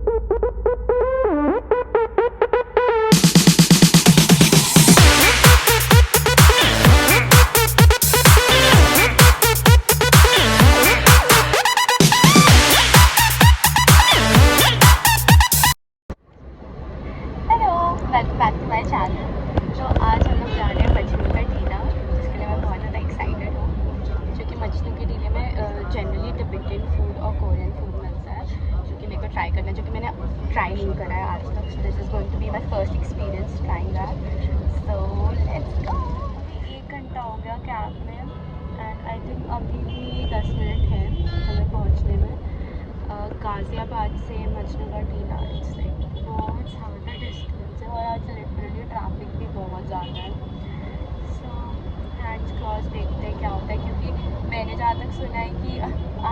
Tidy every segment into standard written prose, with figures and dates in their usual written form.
Welcome back to my channel. तो आज हम लोग जा रहे हैं मजनू का टीला, जिसके लिए मैं बहुत ज़्यादा एक्साइटेड हूँ, क्योंकि मजनू के टीले में जनरली तिब्बतन फूड और कोरियन फूड मिलता है, जो कि मेरे को ट्राई करना है, जो कि मैंने ट्राई नहीं करा है आज तक। So this is going to be my first experience trying that. So let's go. 1 घंटा हो गया कैब में एंड आई थिंक अभी भी 10 मिनट है हमें पहुँचने में। गाज़ियाबाद से मजनू का टीला इट्स लाइक बहुत ज़्यादा डिस्टेंस है, और आज लिटरली ट्रैफिक भी बहुत ज़्यादा है। सो हैंड्स क्रॉस, देखते हैं क्या होता है, क्योंकि मैंने जहाँ तक सुना है कि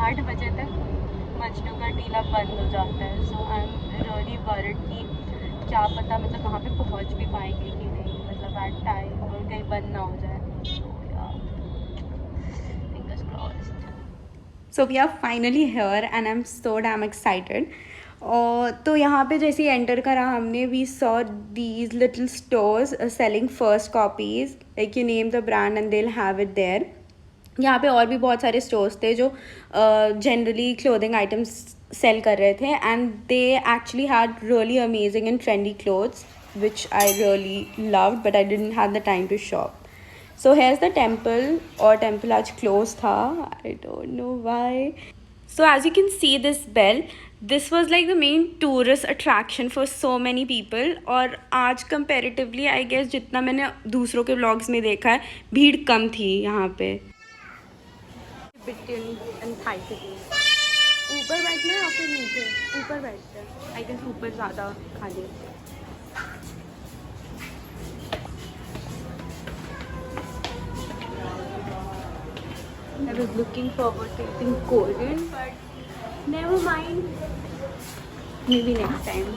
8 बजे तक मजनू का टीला बंद हो जाता है। सो आई एम रियली वरिड कि क्या पता मतलब वहाँ पे पहुँच भी पाएंगे कि नहीं, मतलब एट टाइम, और कहीं बंद ना हो जाए। Fingers crossed. So we are finally here and I'm so damn excited. और तो यहाँ पे जैसे ही एंटर करा हमने, we saw these little stores selling first copies, like you name the brand and they will have it there. यहाँ पे और भी बहुत सारे स्टोर्स थे जो जनरली क्लोथिंग आइटम्स सेल कर रहे थे, and they actually had really amazing and trendy clothes which I really loved, but I didn't have the time to shop. So here's the temple, और temple आज closed था. I don't know why. So as you can see this bell, this was like the main tourist attraction for so many people. और आज comparatively I guess जितना मैंने दूसरों के vlogs में देखा है, भीड़ कम थी यहाँ पे. Tibetan and Thai city. ऊपर बैठना है या फिर नीचे? ऊपर बैठते हैं. I guess ऊपर ज़्यादा खाली है. I was looking forward to eating Korean, but never mind. Maybe next time.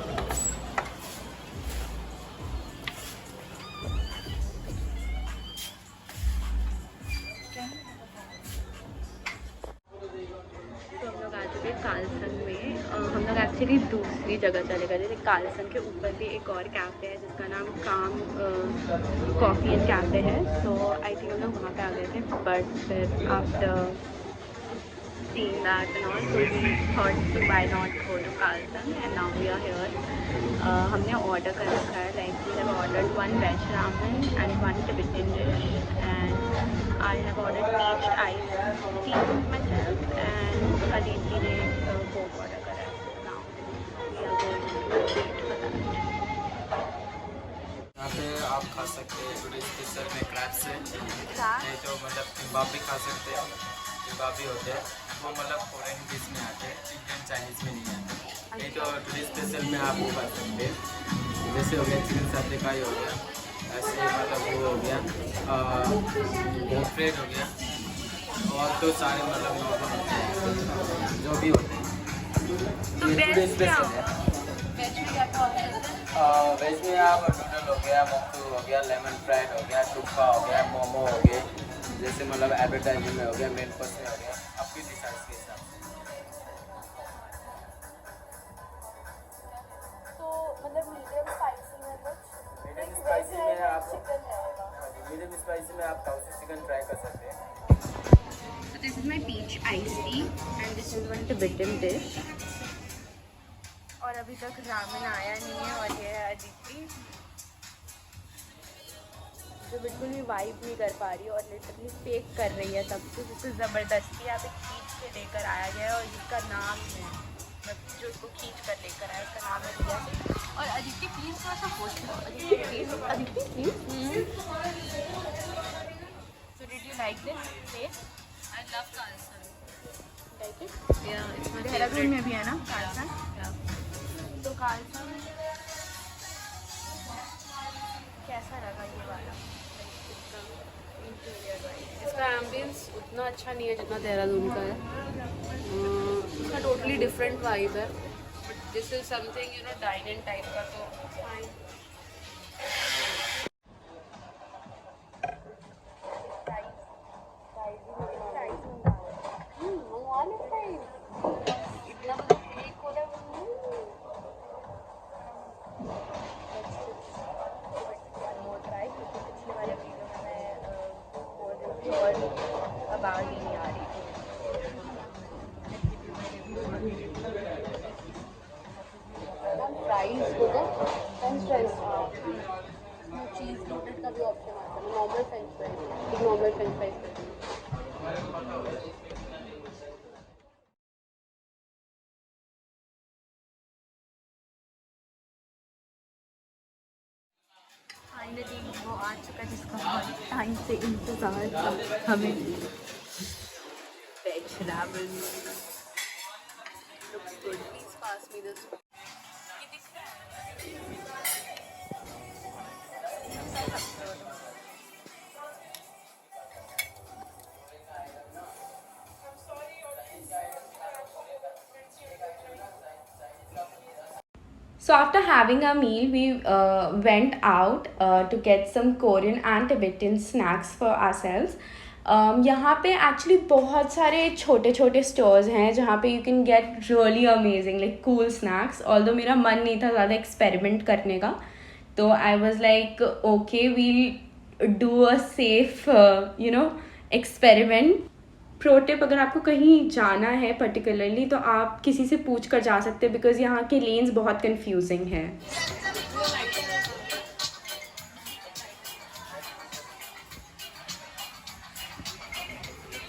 तो हम लोग आ चुके कालसन में. हम लोग एक्चुअली दूसरी जगह चले गए थे. कालसन के ऊपर भी एक और कैफ़े है जिसका नाम काम कॉफ़ी एंड कैफ़े है. सो आई थिंक हम लोग वहाँ पे आ गए थे, बट फिर after seeing that and all, so we thought to why not go to Carlton, and now we are here. हमने ऑर्डर कर रखा है, like we have ordered 1 veg ramen and 1 Tibetan dish, and I have ordered peached ice tea myself, and Aditi ने coke order करा है. So now we are going to wait for that. यहाँ पे आप खा सकते हैं थोड़ी स्पेशल में क्रैब्स है, नहीं तो मतलब किम्बाब भी खा सकते हैं. किम्बाब भी होते हैं वो मतलब कोरियन डिश में आते हैं, इंडियन चाइनीज़ में नहीं आते. नहीं तो थोड़ी स्पेशल में आप वो खा सकते हैं, जैसे हो गया चिकन साथे का ही हो गया, ऐसे मतलब वो हो गया बोफ्रेड हो गया, और तो सारे मतलब नॉर्मल जो भी होते हैं. तो ये स्पेशल है. वेज में क्या क्या ऑर्डर करते हैं? वेज में आप नूडल हो गया, मोक्तू हो गया, लेमन फ्राइड हो गया, टुक्का हो गया, मोमो हो गए, जैसे मतलब एपेटाइजर में हो गया, मेन कोर्स में हो गया, आपकी डिसाइड के हिसाब से. तो मतलब मीडियम स्पाइसी में कुछ? मीडियम स्पाइसी में आप चिकन रहेगा. मीडियम स्पाइसी में आप काउसी चिकन ट्राई कर सकते हैं. So this is my peach iced tea and this is one Tibetan dish. और अभी तक रामेन आया नहीं है, और ये है अदिति जो बिल्कुल भी वाइब नहीं कर पा रही है और लिटरली फेक कर रही है सब कुछ. इसको ज़बरदस्ती यहाँ पे खींच के लेकर आया गया है, और जिसका नाम है मतलब जो उसको खींच कर लेकर आया उसका नाम है रिया सिंह. और अदिति प्लीज़ थोड़ा सा होस्ट करो. Aditi please, Aditi please. So did you like this place? I love Carlson. Like it? Yeah, it's my Dehradun favorite. में भी है ना कालसन? Yeah. तो कालसन कैसा लगा ये वाला इंटीरियर वाइज? इसका एम्बियंस उतना अच्छा नहीं है जितना देहरादून का है. इसका टोटली डिफरेंट वाइब है, but this is something dine in type का, तो फाइन. इतना मतलब एक फाइनली वो आ चुका जिसका बहुत टाइम से इंतज़ार था हमें। Veg Ravan Looks good. Please pass me this one. So after having our meal, we went out to get some Korean and Tibetan snacks for ourselves. यहाँ पे एक्चुअली बहुत सारे छोटे छोटे स्टोर्स हैं जहाँ पे you can get really amazing like cool snacks. Although मेरा मन नहीं था ज़्यादा एक्सपेरिमेंट करने का, तो I was like okay we'll do a safe experiment. Pro tip, अगर आपको कहीं जाना है पर्टिकुलरली तो आप किसी से पूछ कर जा सकते हैं बिकॉज यहाँ के लेन्स बहुत कंफ्यूजिंग है।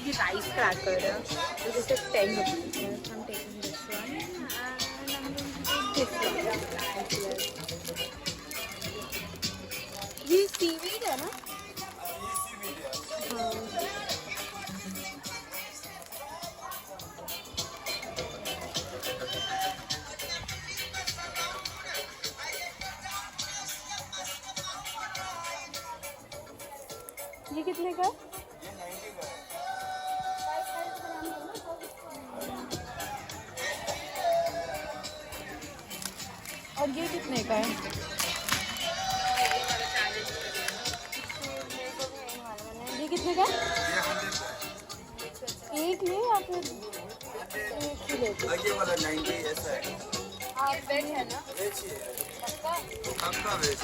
ये राइस क्रैकर है, this is 10 rupees. I'm taking this one and I'm going to take this one। ये सीवीड है ना? हाँ। ये कितने का? और ये कितने का है? ये कितने का? एक ले या फिर एक ही लेते? ये वाला 90 ऐसा है। हाँ वेज है ना? वेज ही है। पक्का वेज।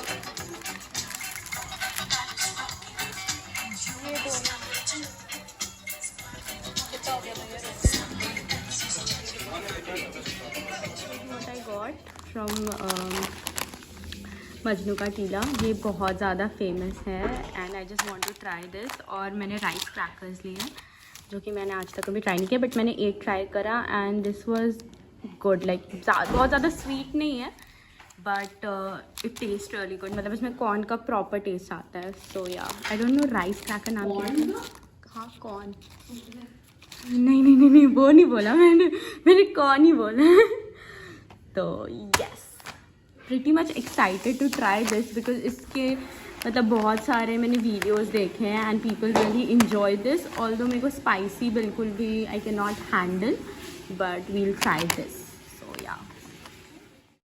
ये दोनों कितना हो गया भैया? What I got from Majnu का टीला, ये बहुत ज़्यादा फेमस है and I just want to try this. और मैंने राइस क्रैकर्स लिए हैं जो कि मैंने आज तक कभी ट्राई नहीं किया, बट मैंने एक ट्राई करा and this was good. Like बहुत ज़्यादा स्वीट नहीं है but it taste really good, मतलब इसमें कॉर्न का प्रॉपर टेस्ट आता है। सो या I don't know rice cracker नाम क्या है। हाँ कॉर्न, नहीं वो नहीं बोला मैंने कॉर्न ही बोला। तो yes, pretty much excited to try this because इसके मतलब बहुत सारे मैंने वीडियोस देखे हैं and people really enjoy this. Although मेरे को स्पाइसी बिल्कुल भी I can not handle, but we'll try this.